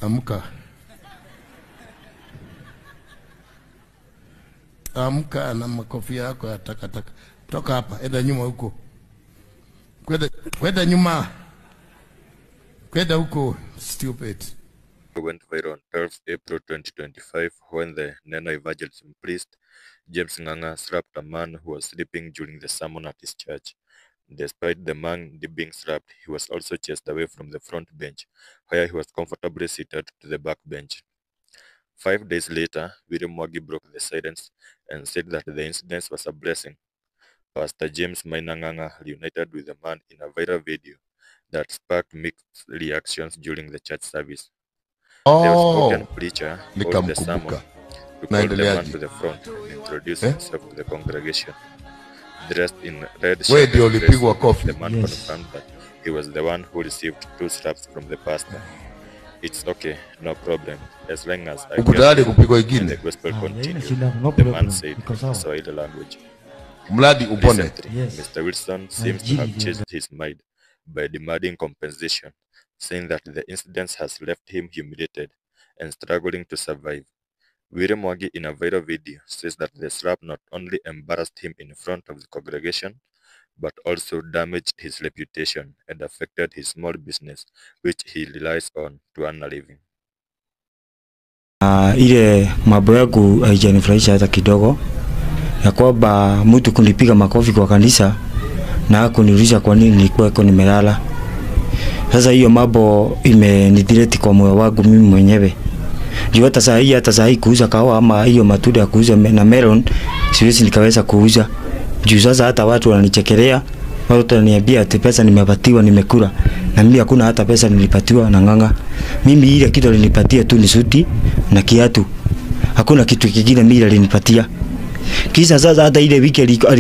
Amka. Amka na makofi yako ya takataka. Toka hapa, enda nyuma huko. Kwenda nyuma. Kwenda huko, stupid. Went viral on 12th April 2025 when the Neno evangelism priest James Nganga slapped a man who was sleeping during the sermon at his church. Despite the man being slapped, he was also chased away from the front bench, where he was comfortably seated to the back bench. 5 days later, William Mwangi broke the silence and said that the incident was a blessing. Pastor James Maina Nganga reunited with the man in a viral video that sparked mixed reactions during the church service. The outspoken preacher called the sermon to call the man to the front and introduce himself to the congregation. Dressed in red shirt, the man confirmed that he was the one who received 2 slaps from the pastor. It's okay, no problem, as long as I get it. And the gospel continued, the man said in Swahili language. Recently, Mr. Wilson seems to have changed his mind by demanding compensation, saying that the incident has left him humiliated and struggling to survive. William Mwangi in a viral video says that the slap not only embarrassed him in front of the congregation, but also damaged his reputation and affected his small business, which he relies on to earn a living. Ile mambo yangu haijanifurahisha hata kidogo, ya kwamba mtu kunipiga makofi kwa kanisa na kuniuliza kwa nini nilikuwa nimelala. Sasa hiyo mambo imenidhireti kwa moyo wangu mimi mwenyewe. Juu hata saa hii kuuza kahawa ama hiyo matunda ya kuuza na melon siwezi nikaweza kuuza. Juu sasa hata watu wananichekelea, watu wananiambia ati pesa nimepatiwa nimekula, na mimi hakuna hata pesa nilipatiwa na Nganga. Mimi ile kitu alinipatia tu ni suti na kiatu. Hakuna kitu kingine mimi alinipatia. Kisa sasa hata ile wiki alikuwa